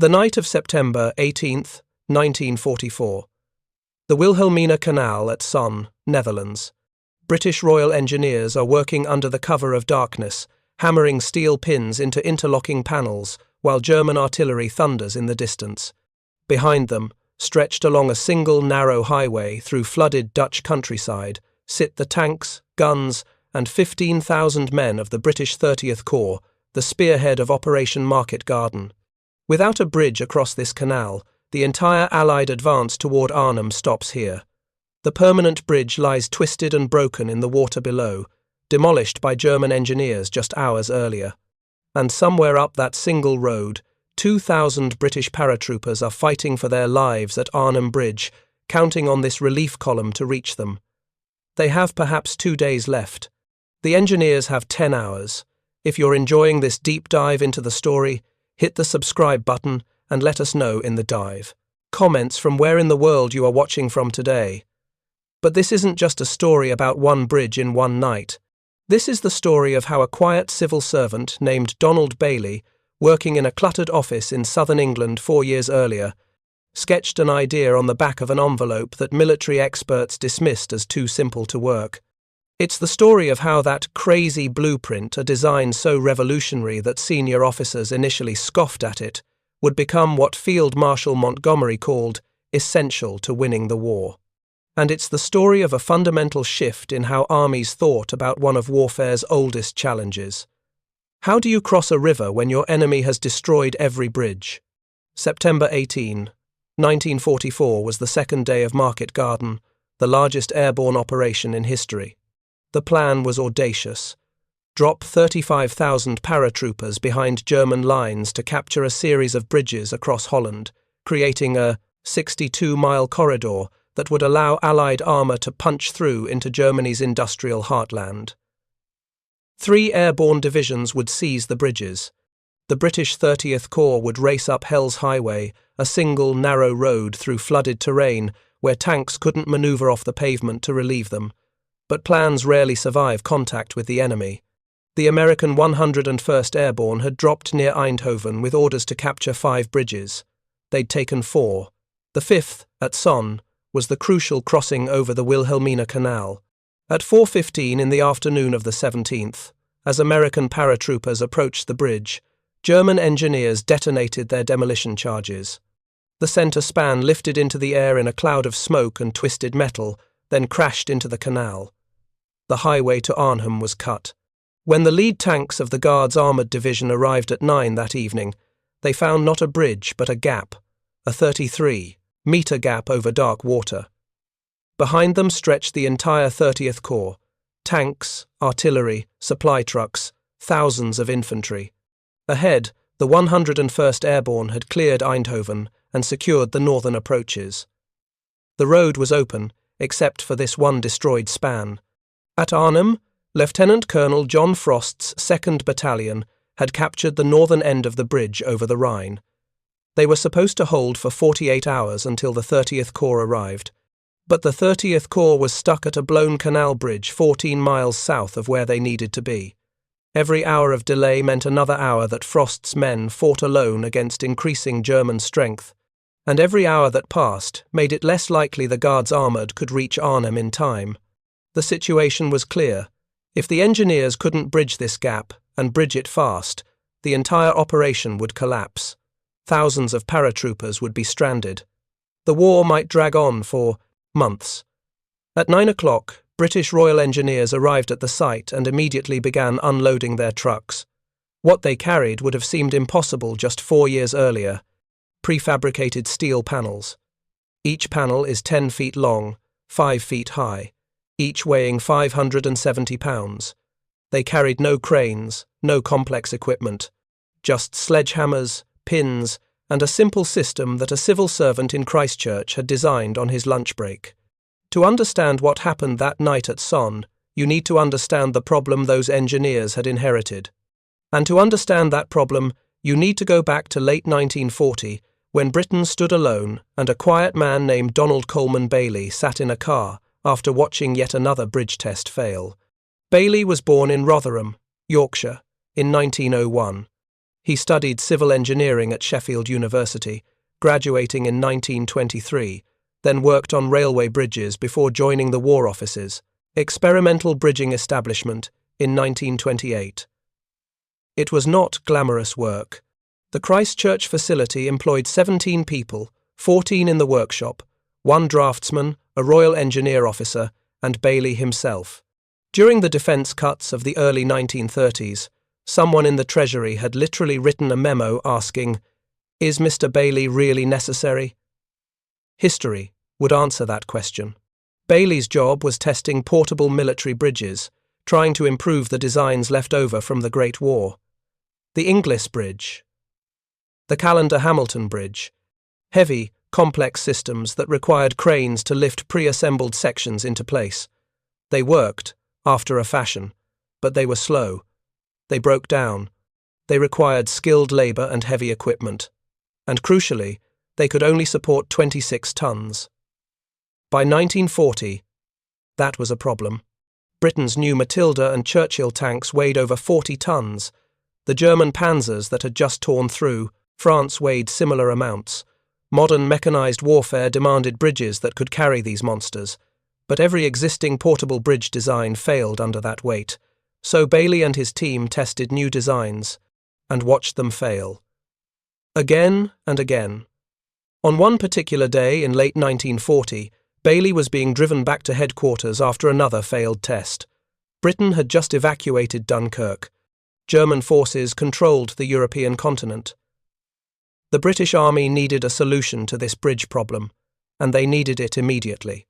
The night of September 18th, 1944. The Wilhelmina Canal at Son, Netherlands. British Royal Engineers are working under the cover of darkness, hammering steel pins into interlocking panels, while German artillery thunders in the distance. Behind them, stretched along a single narrow highway through flooded Dutch countryside, sit the tanks, guns, and 15,000 men of the British 30th Corps, the spearhead of Operation Market Garden. Without a bridge across this canal, the entire Allied advance toward Arnhem stops here. The permanent bridge lies twisted and broken in the water below, demolished by German engineers just hours earlier. And somewhere up that single road, 2,000 British paratroopers are fighting for their lives at Arnhem Bridge, counting on this relief column to reach them. They have perhaps 2 days left. The engineers have 10 hours. If you're enjoying this deep dive into the story, hit the subscribe button and let us know in the dive. Comments from where in the world you are watching from today. But this isn't just a story about one bridge in one night. This is the story of how a quiet civil servant named Donald Bailey, working in a cluttered office in southern England 4 years earlier, sketched an idea on the back of an envelope that military experts dismissed as too simple to work. It's the story of how that crazy blueprint, a design so revolutionary that senior officers initially scoffed at it, would become what Field Marshal Montgomery called essential to winning the war. And it's the story of a fundamental shift in how armies thought about one of warfare's oldest challenges. How do you cross a river when your enemy has destroyed every bridge? September 18, 1944 was the second day of Market Garden, the largest airborne operation in history. The plan was audacious. Drop 35,000 paratroopers behind German lines to capture a series of bridges across Holland, creating a 62-mile corridor that would allow Allied armour to punch through into Germany's industrial heartland. 3 airborne divisions would seize the bridges. The British 30th Corps would race up Hell's Highway, a single narrow road through flooded terrain where tanks couldn't manoeuvre off the pavement to relieve them. But plans rarely survive contact with the enemy. The American 101st Airborne had dropped near Eindhoven with orders to capture 5 bridges. They'd taken 4. The 5th, at Son, was the crucial crossing over the Wilhelmina Canal. At 4:15 in the afternoon of the 17th, as American paratroopers approached the bridge, German engineers detonated their demolition charges. The center span lifted into the air in a cloud of smoke and twisted metal, then crashed into the canal. The highway to Arnhem was cut. When the lead tanks of the Guards Armoured Division arrived at 9 that evening, they found not a bridge but a gap, a 33-metre gap over dark water. Behind them stretched the entire 30th Corps, tanks, artillery, supply trucks, thousands of infantry. Ahead, the 101st Airborne had cleared Eindhoven and secured the northern approaches. The road was open, except for this one destroyed span. At Arnhem, Lieutenant Colonel John Frost's 2nd Battalion had captured the northern end of the bridge over the Rhine. They were supposed to hold for 48 hours until the 30th Corps arrived, but the 30th Corps was stuck at a blown canal bridge 14 miles south of where they needed to be. Every hour of delay meant another hour that Frost's men fought alone against increasing German strength, and every hour that passed made it less likely the Guards Armoured could reach Arnhem in time. The situation was clear. If the engineers couldn't bridge this gap, and bridge it fast, the entire operation would collapse. Thousands of paratroopers would be stranded. The war might drag on for months. At 9 o'clock, British Royal Engineers arrived at the site and immediately began unloading their trucks. What they carried would have seemed impossible just 4 years earlier: prefabricated steel panels. Each panel is 10 feet long, 5 feet high, each weighing 570 pounds. They carried no cranes, no complex equipment, just sledgehammers, pins, and a simple system that a civil servant in Christchurch had designed on his lunch break. To understand what happened that night at Son, you need to understand the problem those engineers had inherited. And to understand that problem, you need to go back to late 1940, when Britain stood alone and a quiet man named Donald Coleman Bailey sat in a car after watching yet another bridge test fail. Bailey was born in Rotherham, Yorkshire, in 1901. He studied civil engineering at Sheffield University, graduating in 1923, then worked on railway bridges before joining the War Office's experimental bridging establishment in 1928. It was not glamorous work. The Christchurch facility employed 17 people, 14 in the workshop, 1 draftsman, a Royal Engineer officer, and Bailey himself. During the defence cuts of the early 1930s, someone in the Treasury had literally written a memo asking, "Is Mr. Bailey really necessary?" History would answer that question. Bailey's job was testing portable military bridges, trying to improve the designs left over from the Great War. The Inglis Bridge, the Callender-Hamilton Bridge, heavy, complex systems that required cranes to lift pre-assembled sections into place. They worked, after a fashion, but they were slow. They broke down. They required skilled labour and heavy equipment. And crucially, they could only support 26 tons. By 1940, that was a problem. Britain's new Matilda and Churchill tanks weighed over 40 tons. The German panzers that had just torn through, France weighed similar amounts. Modern mechanised warfare demanded bridges that could carry these monsters, but every existing portable bridge design failed under that weight. So Bailey and his team tested new designs and watched them fail. Again and again. On one particular day in late 1940, Bailey was being driven back to headquarters after another failed test. Britain had just evacuated Dunkirk. German forces controlled the European continent. The British Army needed a solution to this bridge problem, and they needed it immediately.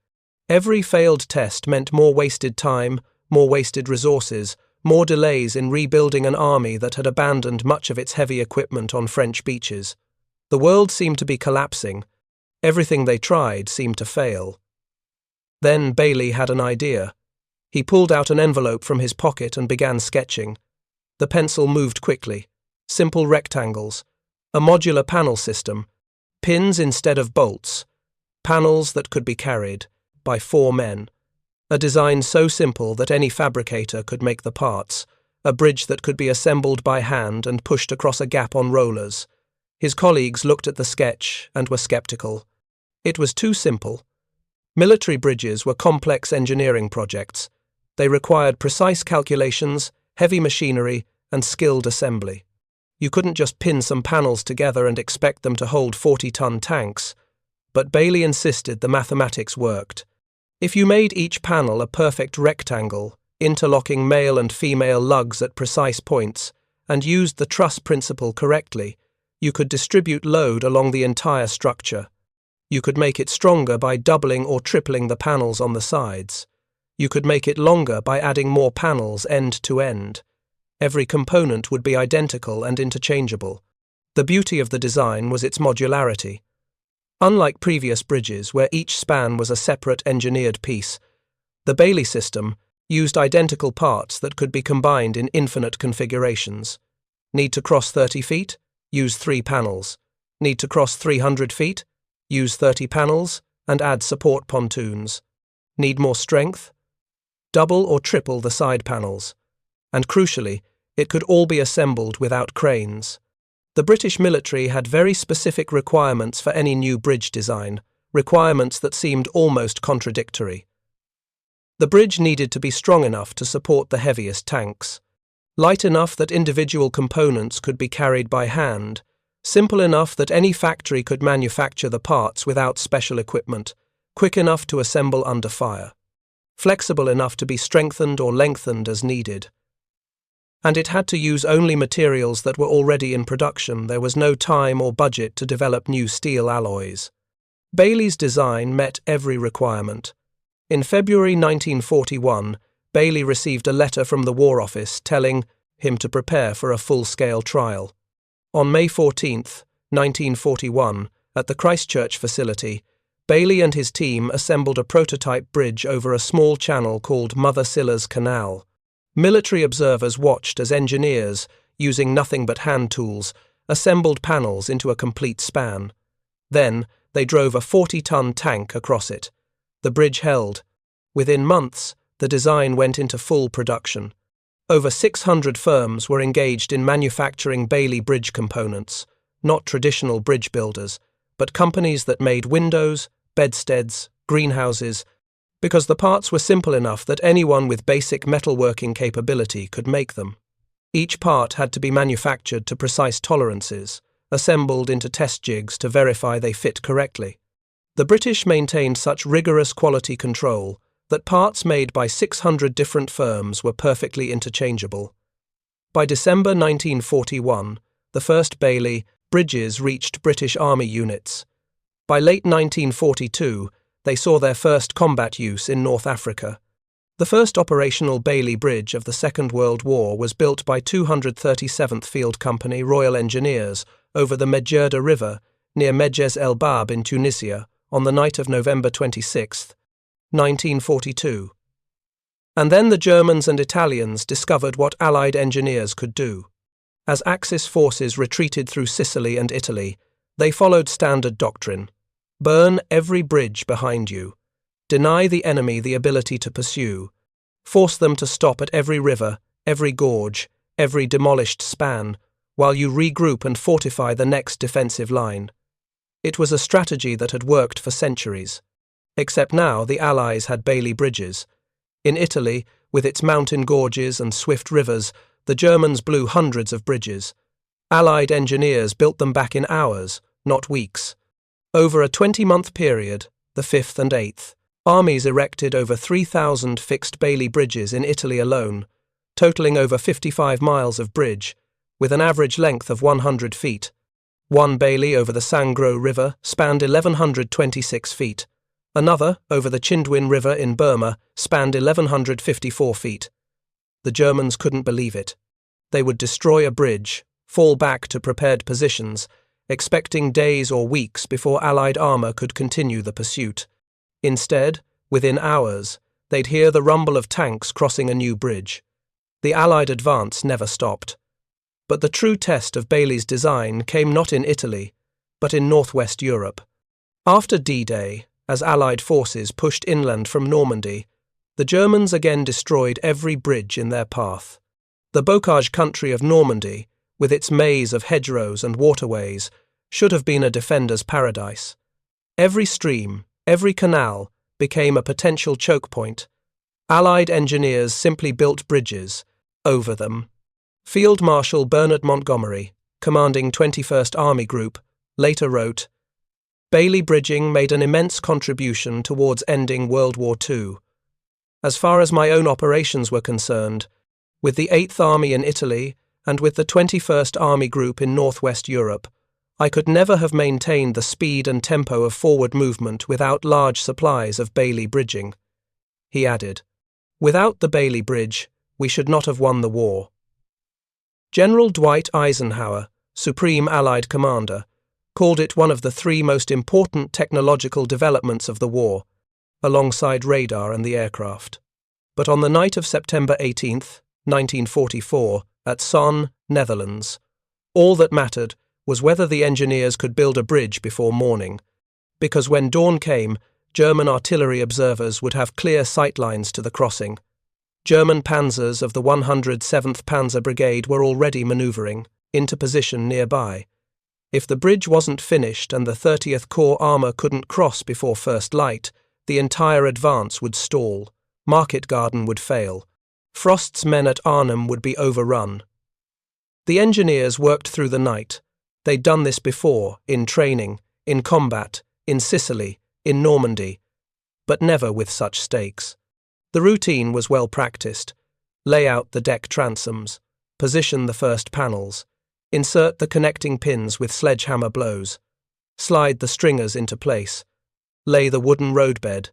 Every failed test meant more wasted time, more wasted resources, more delays in rebuilding an army that had abandoned much of its heavy equipment on French beaches. The world seemed to be collapsing. Everything they tried seemed to fail. Then Bailey had an idea. He pulled out an envelope from his pocket and began sketching. The pencil moved quickly. Simple rectangles, a modular panel system, pins instead of bolts, panels that could be carried by 4 men. A design so simple that any fabricator could make the parts, a bridge that could be assembled by hand and pushed across a gap on rollers. His colleagues looked at the sketch and were skeptical. It was too simple. Military bridges were complex engineering projects. They required precise calculations, heavy machinery, and skilled assembly. You couldn't just pin some panels together and expect them to hold 40-ton tanks. But Bailey insisted the mathematics worked. If you made each panel a perfect rectangle, interlocking male and female lugs at precise points, and used the truss principle correctly, you could distribute load along the entire structure. You could make it stronger by doubling or tripling the panels on the sides. You could make it longer by adding more panels end to end. Every component would be identical and interchangeable. The beauty of the design was its modularity. Unlike previous bridges where each span was a separate engineered piece, the Bailey system used identical parts that could be combined in infinite configurations. Need to cross 30 feet? Use 3 panels. Need to cross 300 feet? Use 30 panels and add support pontoons. Need more strength? Double or triple the side panels. And crucially, it could all be assembled without cranes. The British military had very specific requirements for any new bridge design, requirements that seemed almost contradictory. The bridge needed to be strong enough to support the heaviest tanks, light enough that individual components could be carried by hand, simple enough that any factory could manufacture the parts without special equipment, quick enough to assemble under fire, flexible enough to be strengthened or lengthened as needed. And it had to use only materials that were already in production. There was no time or budget to develop new steel alloys. Bailey's design met every requirement. In February 1941, Bailey received a letter from the War Office telling him to prepare for a full-scale trial. On May 14, 1941, at the Christchurch facility, Bailey and his team assembled a prototype bridge over a small channel called Mother Silla's Canal. Military observers watched as engineers, using nothing but hand tools, assembled panels into a complete span. Then, they drove a 40-ton tank across it. The bridge held. Within months, the design went into full production. Over 600 firms were engaged in manufacturing Bailey Bridge components, not traditional bridge builders, but companies that made windows, bedsteads, greenhouses, because the parts were simple enough that anyone with basic metalworking capability could make them. Each part had to be manufactured to precise tolerances, assembled into test jigs to verify they fit correctly. The British maintained such rigorous quality control that parts made by 600 different firms were perfectly interchangeable. By December 1941, the first Bailey bridges reached British Army units. By late 1942, they saw their first combat use in North Africa. The first operational Bailey Bridge of the Second World War was built by 237th Field Company Royal Engineers over the Medjerda River near Medjez El Bab in Tunisia on the night of November 26, 1942. And then the Germans and Italians discovered what Allied engineers could do. As Axis forces retreated through Sicily and Italy, they followed standard doctrine. Burn every bridge behind you. Deny the enemy the ability to pursue. Force them to stop at every river, every gorge, every demolished span, while you regroup and fortify the next defensive line. It was a strategy that had worked for centuries. Except now the Allies had Bailey bridges. In Italy, with its mountain gorges and swift rivers, the Germans blew hundreds of bridges. Allied engineers built them back in hours, not weeks. Over a 20-month period, the 5th and 8th, armies erected over 3,000 fixed Bailey bridges in Italy alone, totaling over 55 miles of bridge, with an average length of 100 feet. One Bailey over the Sangro River spanned 1,126 feet. Another, over the Chindwin River in Burma, spanned 1,154 feet. The Germans couldn't believe it. They would destroy a bridge, fall back to prepared positions, expecting days or weeks before Allied armour could continue the pursuit. Instead, within hours, they'd hear the rumble of tanks crossing a new bridge. The Allied advance never stopped. But the true test of Bailey's design came not in Italy, but in northwest Europe. After D-Day, as Allied forces pushed inland from Normandy, the Germans again destroyed every bridge in their path. The bocage country of Normandy, with its maze of hedgerows and waterways, should have been a defender's paradise. Every stream, every canal, became a potential choke point. Allied engineers simply built bridges over them. Field Marshal Bernard Montgomery, commanding 21st Army Group, later wrote, "Bailey bridging made an immense contribution towards ending World War II. As far as my own operations were concerned, with the 8th Army in Italy and with the 21st Army Group in Northwest Europe, I could never have maintained the speed and tempo of forward movement without large supplies of Bailey bridging." He added, "Without the Bailey Bridge, we should not have won the war." General Dwight Eisenhower, Supreme Allied Commander, called it one of the 3 most important technological developments of the war, alongside radar and the aircraft. But on the night of September 18, 1944, at Son, Netherlands, all that mattered was whether the engineers could build a bridge before morning, because when dawn came, German artillery observers would have clear sightlines to the crossing. German panzers of the 107th Panzer Brigade were already manoeuvring into position nearby. If the bridge wasn't finished and the 30th Corps armour couldn't cross before first light, the entire advance would stall, Market Garden would fail, Frost's men at Arnhem would be overrun. The engineers worked through the night. They'd done this before, in training, in combat, in Sicily, in Normandy, but never with such stakes. The routine was well practiced. Lay out the deck transoms, position the first panels, insert the connecting pins with sledgehammer blows, slide the stringers into place, lay the wooden roadbed,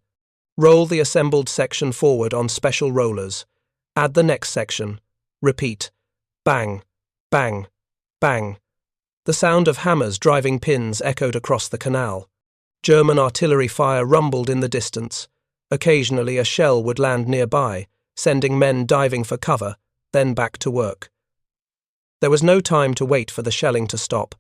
roll the assembled section forward on special rollers, add the next section, repeat, bang, bang, bang. The sound of hammers driving pins echoed across the canal. German artillery fire rumbled in the distance. Occasionally a shell would land nearby, sending men diving for cover, then back to work. There was no time to wait for the shelling to stop.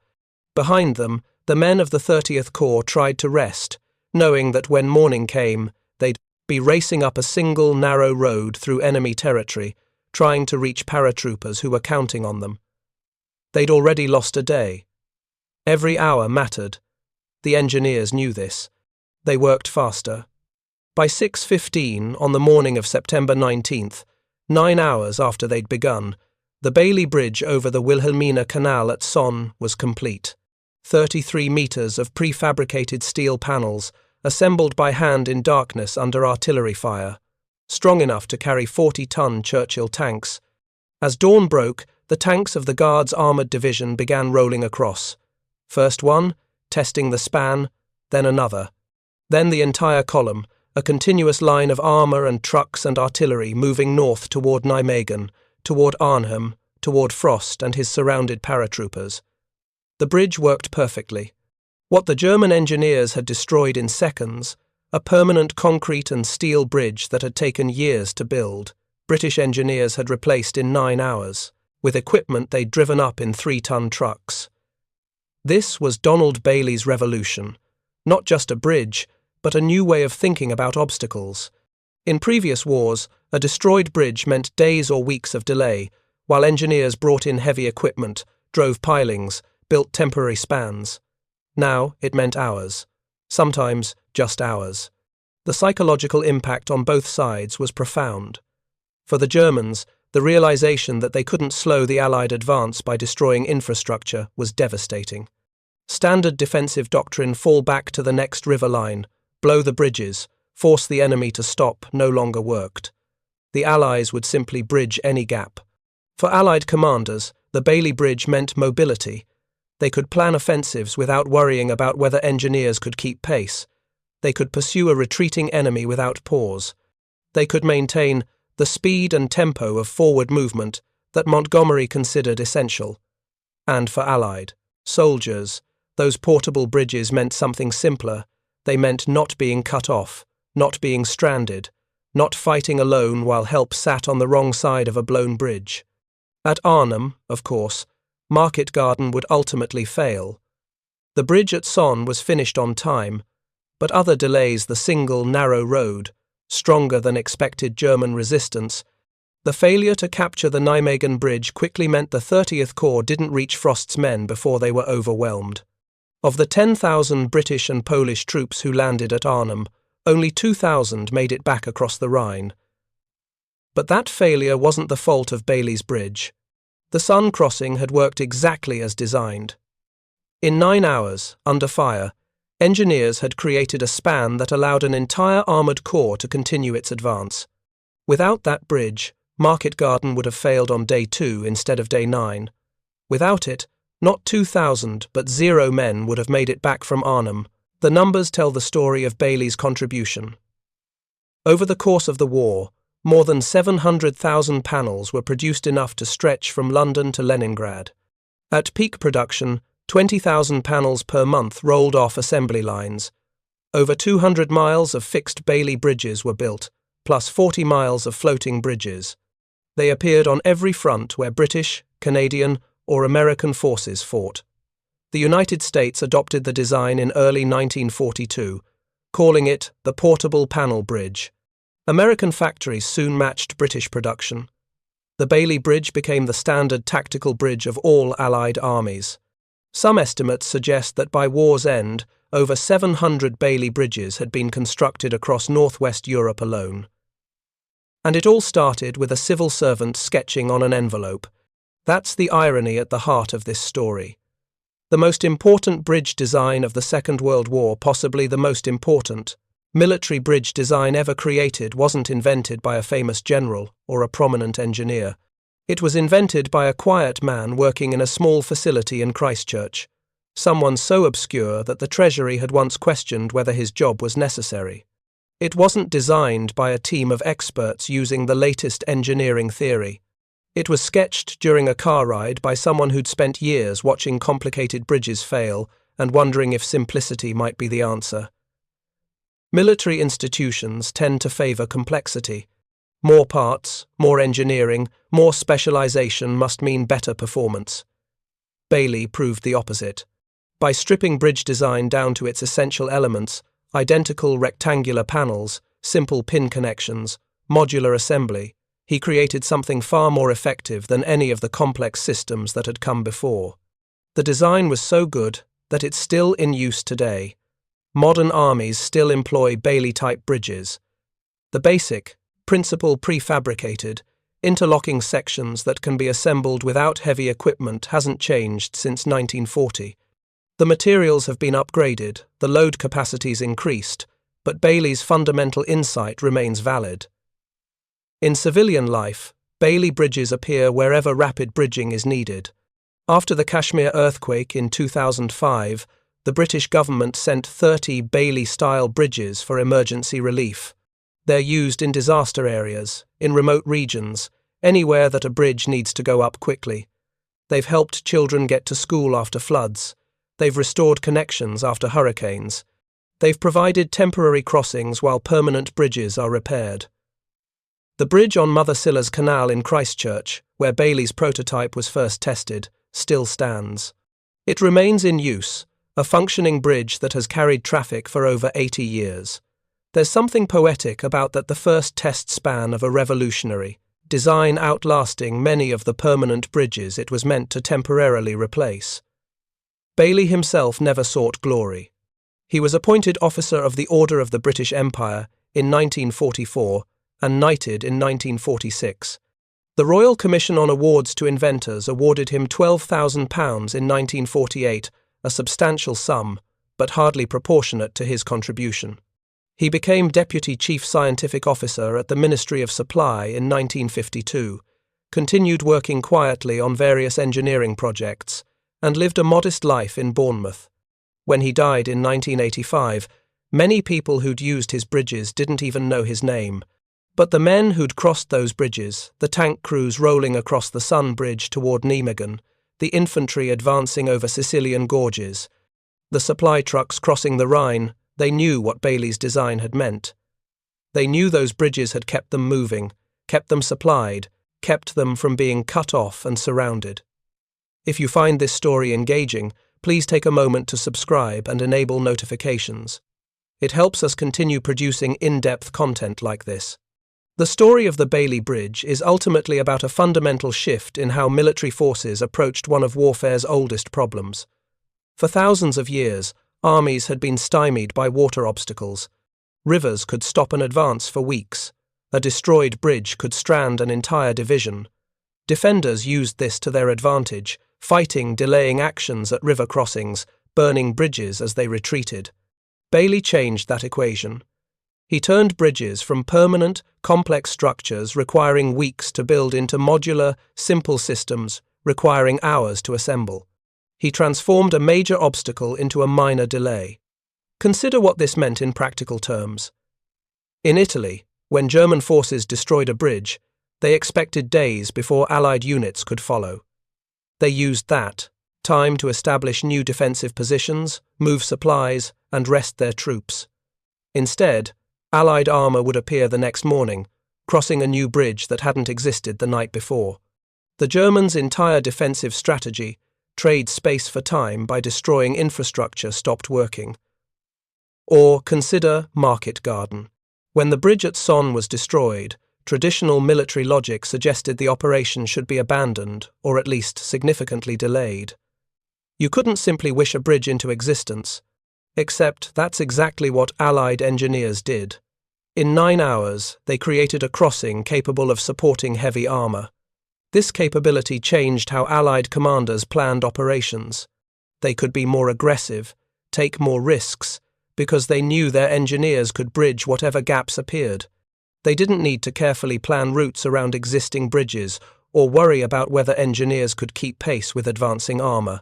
Behind them, the men of the 30th Corps tried to rest, knowing that when morning came, they'd be racing up a single narrow road through enemy territory, trying to reach paratroopers who were counting on them. They'd already lost a day. Every hour mattered. The engineers knew this. They worked faster. By 6:15 on the morning of September 19th, 9 hours after they'd begun, the Bailey Bridge over the Wilhelmina Canal at Sonn was complete. 33 meters of prefabricated steel panels, assembled by hand in darkness under artillery fire, strong enough to carry 40-ton Churchill tanks. As dawn broke, the tanks of the Guards' Armoured Division began rolling across. First one, testing the span, then another. Then the entire column, a continuous line of armour and trucks and artillery moving north toward Nijmegen, toward Arnhem, toward Frost and his surrounded paratroopers. The bridge worked perfectly. What the German engineers had destroyed in seconds, a permanent concrete and steel bridge that had taken years to build, British engineers had replaced in 9 hours, with equipment they'd driven up in 3-ton trucks. This was Donald Bailey's revolution, not just a bridge, but a new way of thinking about obstacles. In previous wars, a destroyed bridge meant days or weeks of delay, while engineers brought in heavy equipment, drove pilings, built temporary spans. Now it meant hours, sometimes just hours. The psychological impact on both sides was profound. For the Germans, the realization that they couldn't slow the Allied advance by destroying infrastructure was devastating. Standard defensive doctrine, fall back to the next river line, blow the bridges, force the enemy to stop, no longer worked. The Allies would simply bridge any gap. For Allied commanders, the Bailey Bridge meant mobility. They could plan offensives without worrying about whether engineers could keep pace. They could pursue a retreating enemy without pause. They could maintain the speed and tempo of forward movement that Montgomery considered essential. And for Allied soldiers, those portable bridges meant something simpler. They meant not being cut off, not being stranded, not fighting alone while help sat on the wrong side of a blown bridge. At Arnhem, of course, Market Garden would ultimately fail. The bridge at Sonn was finished on time, but other delays, the single narrow road, stronger than expected German resistance, the failure to capture the Nijmegen Bridge quickly meant the 30th Corps didn't reach Frost's men before they were overwhelmed. Of the 10,000 British and Polish troops who landed at Arnhem, only 2,000 made it back across the Rhine. But that failure wasn't the fault of Bailey's Bridge. The Sun crossing had worked exactly as designed. In 9 hours, under fire, engineers had created a span that allowed an entire armoured corps to continue its advance. Without that bridge, Market Garden would have failed on day 2 instead of day 9. Without it, not 2,000 but 0 men would have made it back from Arnhem. The numbers tell the story of Bailey's contribution. Over the course of the war, more than 700,000 panels were produced, enough to stretch from London to Leningrad. At peak production, 20,000 panels per month rolled off assembly lines. Over 200 miles of fixed Bailey bridges were built, plus 40 miles of floating bridges. They appeared on every front where British, Canadian, or American forces fought. The United States adopted the design in early 1942, calling it the Portable Panel Bridge. American factories soon matched British production. The Bailey Bridge became the standard tactical bridge of all Allied armies. Some estimates suggest that by war's end, over 700 Bailey bridges had been constructed across northwest Europe alone. And it all started with a civil servant sketching on an envelope. That's the irony at the heart of this story. The most important bridge design of the Second World War, possibly the most important, military bridge design ever created, wasn't invented by a famous general or a prominent engineer. It was invented by a quiet man working in a small facility in Christchurch, someone so obscure that the Treasury had once questioned whether his job was necessary. It wasn't designed by a team of experts using the latest engineering theory. It was sketched during a car ride by someone who'd spent years watching complicated bridges fail and wondering if simplicity might be the answer. Military institutions tend to favor complexity. More parts, more engineering, more specialization must mean better performance. Bailey proved the opposite. By stripping bridge design down to its essential elements, identical rectangular panels, simple pin connections, modular assembly, He created something far more effective than any of the complex systems that had come before. The design was so good that it's still in use today. Modern armies still employ Bailey-type bridges. The basic, principle prefabricated, interlocking sections that can be assembled without heavy equipment hasn't changed since 1940. The materials have been upgraded, the load capacities increased, but Bailey's fundamental insight remains valid. In civilian life, Bailey bridges appear wherever rapid bridging is needed. After the Kashmir earthquake in 2005, the British government sent 30 Bailey-style bridges for emergency relief. They're used in disaster areas, in remote regions, anywhere that a bridge needs to go up quickly. They've helped children get to school after floods. They've restored connections after hurricanes. They've provided temporary crossings while permanent bridges are repaired. The bridge on Mother Silla's Canal in Christchurch, where Bailey's prototype was first tested, still stands. It remains in use, a functioning bridge that has carried traffic for over 80 years. There's something poetic about that, the first test span of a revolutionary design outlasting many of the permanent bridges it was meant to temporarily replace. Bailey himself never sought glory. He was appointed Officer of the Order of the British Empire in 1944 and knighted in 1946. The Royal Commission on Awards to Inventors awarded him £12,000 in 1948, a substantial sum, but hardly proportionate to his contribution. He became Deputy Chief Scientific Officer at the Ministry of Supply in 1952, continued working quietly on various engineering projects, and lived a modest life in Bournemouth. When he died in 1985, many people who'd used his bridges didn't even know his name. But the men who'd crossed those bridges, the tank crews rolling across the Sun Bridge toward Nijmegen, the infantry advancing over Sicilian gorges, the supply trucks crossing the Rhine, they knew what Bailey's design had meant. They knew those bridges had kept them moving, kept them supplied, kept them from being cut off and surrounded. If you find this story engaging, please take a moment to subscribe and enable notifications. It helps us continue producing in-depth content like this. The story of the Bailey Bridge is ultimately about a fundamental shift in how military forces approached one of warfare's oldest problems. For thousands of years, armies had been stymied by water obstacles. Rivers could stop an advance for weeks. A destroyed bridge could strand an entire division. Defenders used this to their advantage, fighting delaying actions at river crossings, burning bridges as they retreated. Bailey changed that equation. He turned bridges from permanent, complex structures requiring weeks to build into modular, simple systems requiring hours to assemble. He transformed a major obstacle into a minor delay. Consider what this meant in practical terms. In Italy, when German forces destroyed a bridge, they expected days before Allied units could follow. They used that time to establish new defensive positions, move supplies, and rest their troops. Instead, Allied armour would appear the next morning, crossing a new bridge that hadn't existed the night before. The Germans' entire defensive strategy, trade space for time by destroying infrastructure, stopped working. Or consider Market Garden. When the bridge at Son was destroyed, traditional military logic suggested the operation should be abandoned or at least significantly delayed. You couldn't simply wish a bridge into existence. Except that's exactly what Allied engineers did. In 9 hours, they created a crossing capable of supporting heavy armour. This capability changed how Allied commanders planned operations. They could be more aggressive, take more risks, because they knew their engineers could bridge whatever gaps appeared. They didn't need to carefully plan routes around existing bridges or worry about whether engineers could keep pace with advancing armour.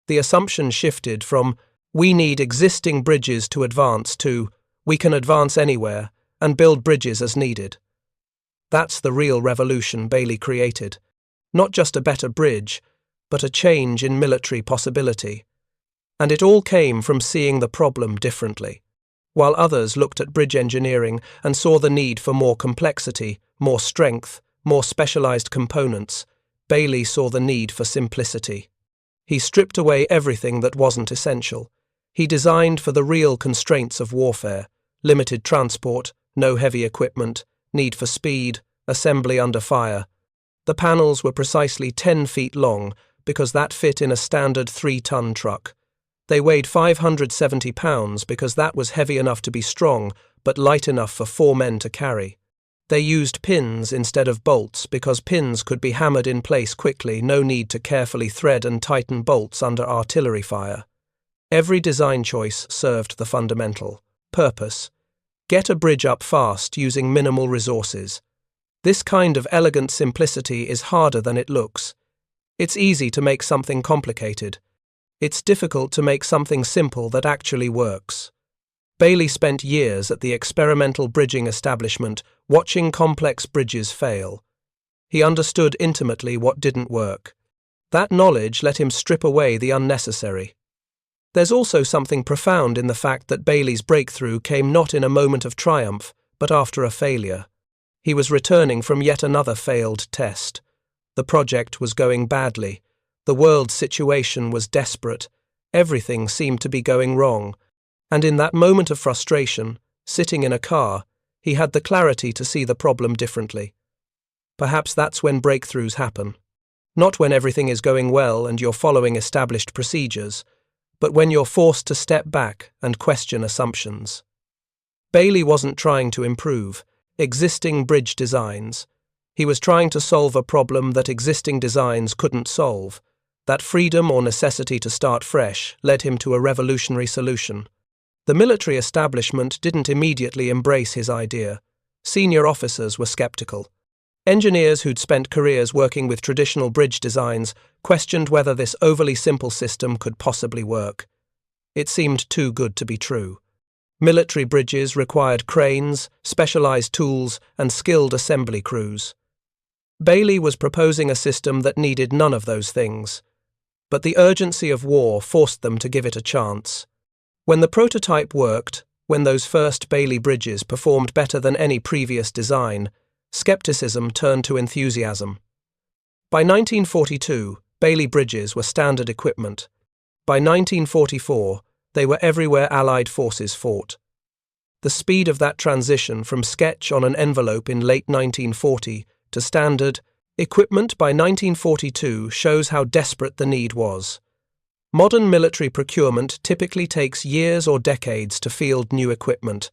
The assumption shifted from "we need existing bridges to advance" to "we can advance anywhere and build bridges as needed." That's the real revolution Bailey created. Not just a better bridge, but a change in military possibility. And it all came from seeing the problem differently. While others looked at bridge engineering and saw the need for more complexity, more strength, more specialized components, Bailey saw the need for simplicity. He stripped away everything that wasn't essential. He designed for the real constraints of warfare: limited transport, no heavy equipment, need for speed, assembly under fire. The panels were precisely 10 feet long because that fit in a standard 3-ton truck. They weighed 570 pounds because that was heavy enough to be strong but light enough for 4 men to carry. They used pins instead of bolts because pins could be hammered in place quickly, no need to carefully thread and tighten bolts under artillery fire. Every design choice served the fundamental purpose: get a bridge up fast using minimal resources. This kind of elegant simplicity is harder than it looks. It's easy to make something complicated. It's difficult to make something simple that actually works. Bailey spent years at the experimental bridging establishment watching complex bridges fail. He understood intimately what didn't work. That knowledge let him strip away the unnecessary. There's also something profound in the fact that Bailey's breakthrough came not in a moment of triumph, but after a failure. He was returning from yet another failed test. The project was going badly. The world's situation was desperate. Everything seemed to be going wrong. And in that moment of frustration, sitting in a car, he had the clarity to see the problem differently. Perhaps that's when breakthroughs happen. Not when everything is going well and you're following established procedures, but when you're forced to step back and question assumptions. Bailey wasn't trying to improve existing bridge designs. He was trying to solve a problem that existing designs couldn't solve. That freedom or necessity to start fresh led him to a revolutionary solution. The military establishment didn't immediately embrace his idea. Senior officers were skeptical. Engineers who'd spent careers working with traditional bridge designs questioned whether this overly simple system could possibly work. It seemed too good to be true. Military bridges required cranes, specialized tools, and skilled assembly crews. Bailey was proposing a system that needed none of those things. But the urgency of war forced them to give it a chance. When the prototype worked, when those first Bailey bridges performed better than any previous design, skepticism turned to enthusiasm. By 1942, Bailey bridges were standard equipment. By 1944, they were everywhere Allied forces fought. The speed of that transition from sketch on an envelope in late 1940 to standard equipment by 1942 shows how desperate the need was. Modern military procurement typically takes years or decades to field new equipment.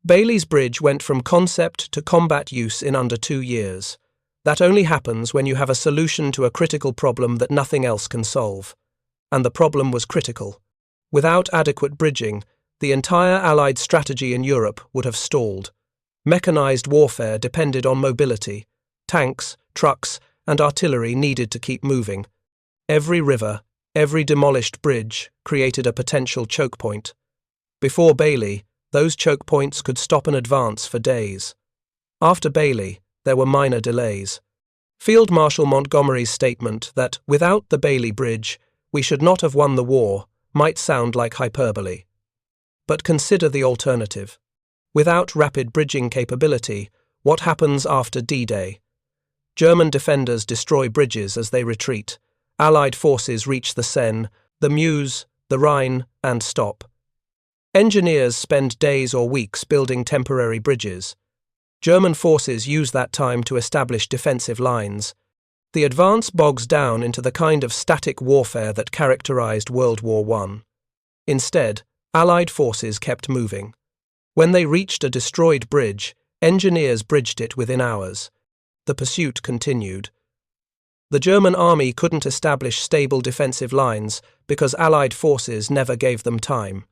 Bailey's bridge went from concept to combat use in under 2 years. That only happens when you have a solution to a critical problem that nothing else can solve. And the problem was critical. Without adequate bridging, the entire Allied strategy in Europe would have stalled. Mechanized warfare depended on mobility. Tanks, trucks, and artillery needed to keep moving. Every river, every demolished bridge created a potential choke point. Before Bailey, those choke points could stop an advance for days. After Bailey, there were minor delays. Field Marshal Montgomery's statement that, without the Bailey Bridge, we should not have won the war, might sound like hyperbole. But consider the alternative. Without rapid bridging capability, what happens after D-Day? German defenders destroy bridges as they retreat. Allied forces reach the Seine, the Meuse, the Rhine, and stop. Engineers spend days or weeks building temporary bridges. German forces use that time to establish defensive lines. The advance bogs down into the kind of static warfare that characterized World War I. Instead, Allied forces kept moving. When they reached a destroyed bridge, engineers bridged it within hours. The pursuit continued. The German army couldn't establish stable defensive lines because Allied forces never gave them time.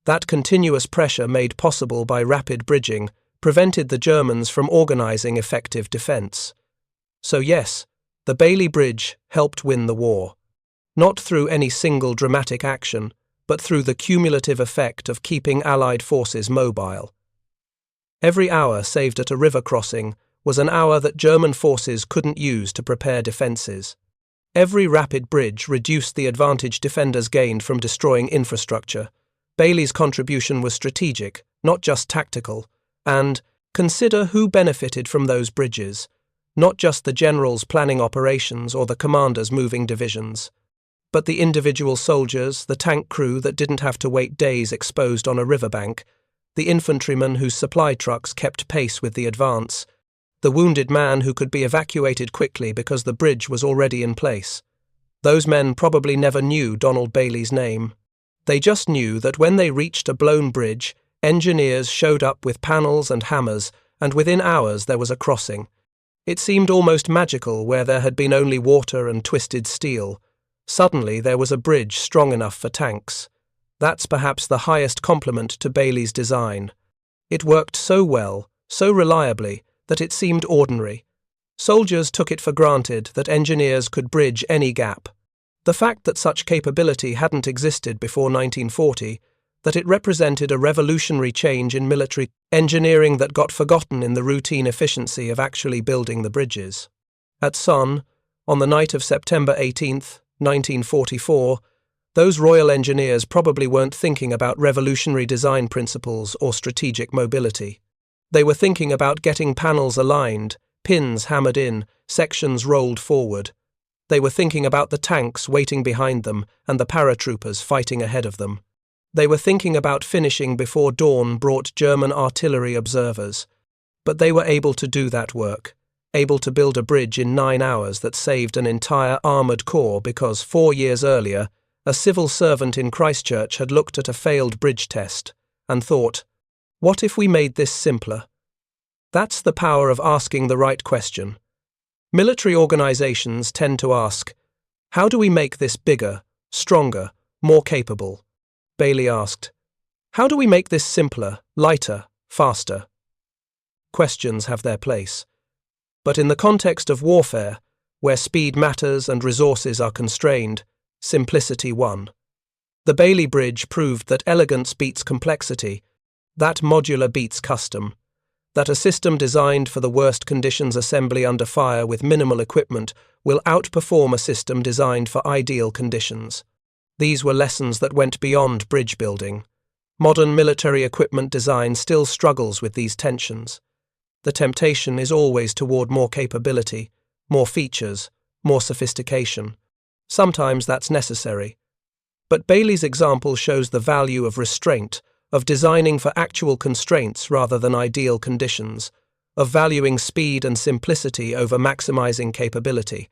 That continuous pressure made possible by rapid bridging prevented the Germans from organizing effective defense. So yes, the Bailey Bridge helped win the war. Not through any single dramatic action, but through the cumulative effect of keeping Allied forces mobile. Every hour saved at a river crossing was an hour that German forces couldn't use to prepare defenses. Every rapid bridge reduced the advantage defenders gained from destroying infrastructure. Bailey's contribution was strategic, not just tactical, and consider who benefited from those bridges, not just the generals planning operations or the commanders moving divisions, but the individual soldiers, the tank crew that didn't have to wait days exposed on a riverbank, the infantrymen whose supply trucks kept pace with the advance, the wounded man who could be evacuated quickly because the bridge was already in place. Those men probably never knew Donald Bailey's name. They just knew that when they reached a blown bridge, engineers showed up with panels and hammers, and within hours there was a crossing. It seemed almost magical where there had been only water and twisted steel. Suddenly there was a bridge strong enough for tanks. That's perhaps the highest compliment to Bailey's design. It worked so well, so reliably, that it seemed ordinary. Soldiers took it for granted that engineers could bridge any gap. The fact that such capability hadn't existed before 1940, that it represented a revolutionary change in military engineering that got forgotten in the routine efficiency of actually building the bridges. At Son, on the night of September 18, 1944, those Royal Engineers probably weren't thinking about revolutionary design principles or strategic mobility. They were thinking about getting panels aligned, pins hammered in, sections rolled forward. They were thinking about the tanks waiting behind them and the paratroopers fighting ahead of them. They were thinking about finishing before dawn brought German artillery observers. But they were able to do that work, able to build a bridge in 9 hours that saved an entire armoured corps because 4 years earlier, a civil servant in Christchurch had looked at a failed bridge test and thought, what if we made this simpler? That's the power of asking the right question. Military organisations tend to ask, how do we make this bigger, stronger, more capable? Bailey asked, how do we make this simpler, lighter, faster? Questions have their place. But in the context of warfare, where speed matters and resources are constrained, simplicity won. The Bailey Bridge proved that elegance beats complexity, that modular beats custom, that a system designed for the worst conditions assembly under fire with minimal equipment will outperform a system designed for ideal conditions. These were lessons that went beyond bridge building. Modern military equipment design still struggles with these tensions. The temptation is always toward more capability, more features, more sophistication. Sometimes that's necessary. But Bailey's example shows the value of restraint, of designing for actual constraints rather than ideal conditions, of valuing speed and simplicity over maximizing capability.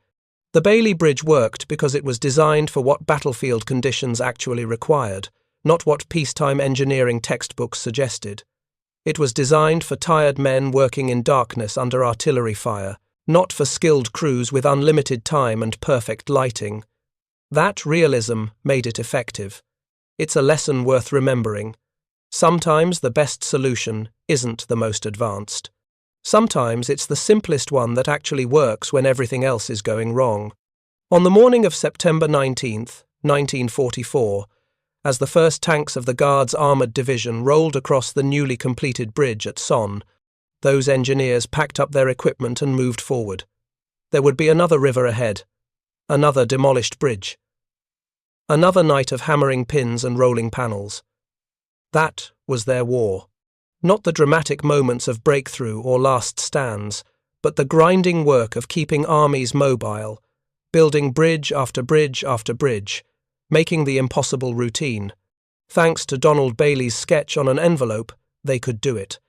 The Bailey Bridge worked because it was designed for what battlefield conditions actually required, not what peacetime engineering textbooks suggested. It was designed for tired men working in darkness under artillery fire, not for skilled crews with unlimited time and perfect lighting. That realism made it effective. It's a lesson worth remembering. Sometimes the best solution isn't the most advanced. Sometimes it's the simplest one that actually works when everything else is going wrong. On the morning of September 19, 1944, as the first tanks of the Guards Armoured Division rolled across the newly completed bridge at Son, those engineers packed up their equipment and moved forward. There would be another river ahead, another demolished bridge, another night of hammering pins and rolling panels. That was their war. Not the dramatic moments of breakthrough or last stands, but the grinding work of keeping armies mobile, building bridge after bridge after bridge, making the impossible routine. Thanks to Donald Bailey's sketch on an envelope, they could do it.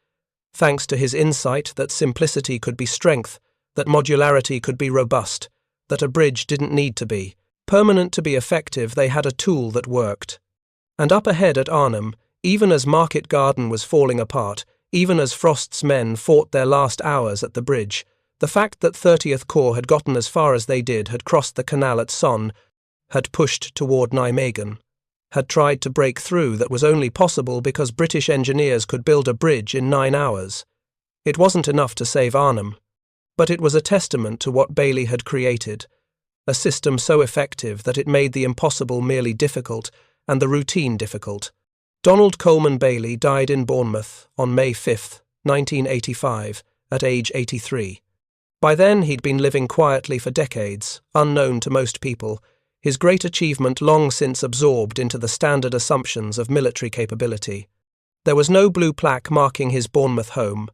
Thanks to his insight that simplicity could be strength, that modularity could be robust, that a bridge didn't need to be permanent to be effective, they had a tool that worked. And up ahead at Arnhem, even as Market Garden was falling apart, even as Frost's men fought their last hours at the bridge, the fact that 30th Corps had gotten as far as they did, had crossed the canal at Son, had pushed toward Nijmegen, had tried to break through that was only possible because British engineers could build a bridge in 9 hours. It wasn't enough to save Arnhem, but it was a testament to what Bailey had created, a system so effective that it made the impossible merely difficult and the routine difficult. Donald Coleman Bailey died in Bournemouth on May 5, 1985, at age 83. By then he'd been living quietly for decades, unknown to most people, his great achievement long since absorbed into the standard assumptions of military capability. There was no blue plaque marking his Bournemouth home.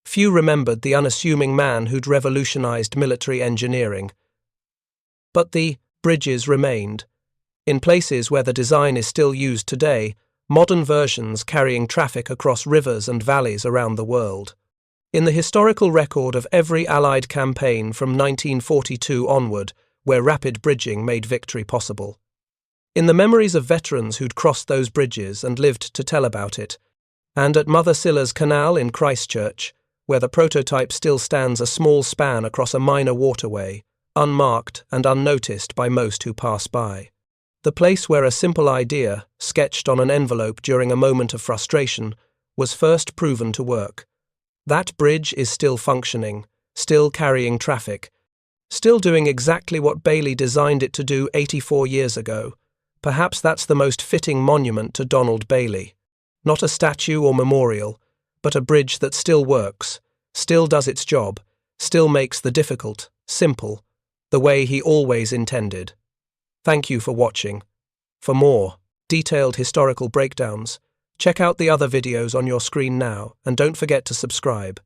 Few remembered the unassuming man who'd revolutionized military engineering. But the bridges remained. In places where the design is still used today, modern versions carrying traffic across rivers and valleys around the world. in the historical record of every Allied campaign from 1942 onward, where rapid bridging made victory possible. In the memories of veterans who'd crossed those bridges and lived to tell about it, and at Mother Silla's Canal in Christchurch, where the prototype still stands a small span across a minor waterway, unmarked and unnoticed by most who pass by. The place where a simple idea, sketched on an envelope during a moment of frustration, was first proven to work. That bridge is still functioning, still carrying traffic, still doing exactly what Bailey designed it to do 84 years ago. Perhaps that's the most fitting monument to Donald Bailey. Not a statue or memorial, but a bridge that still works, still does its job, still makes the difficult simple, the way he always intended. Thank you for watching. For more detailed historical breakdowns, check out the other videos on your screen now, and don't forget to subscribe.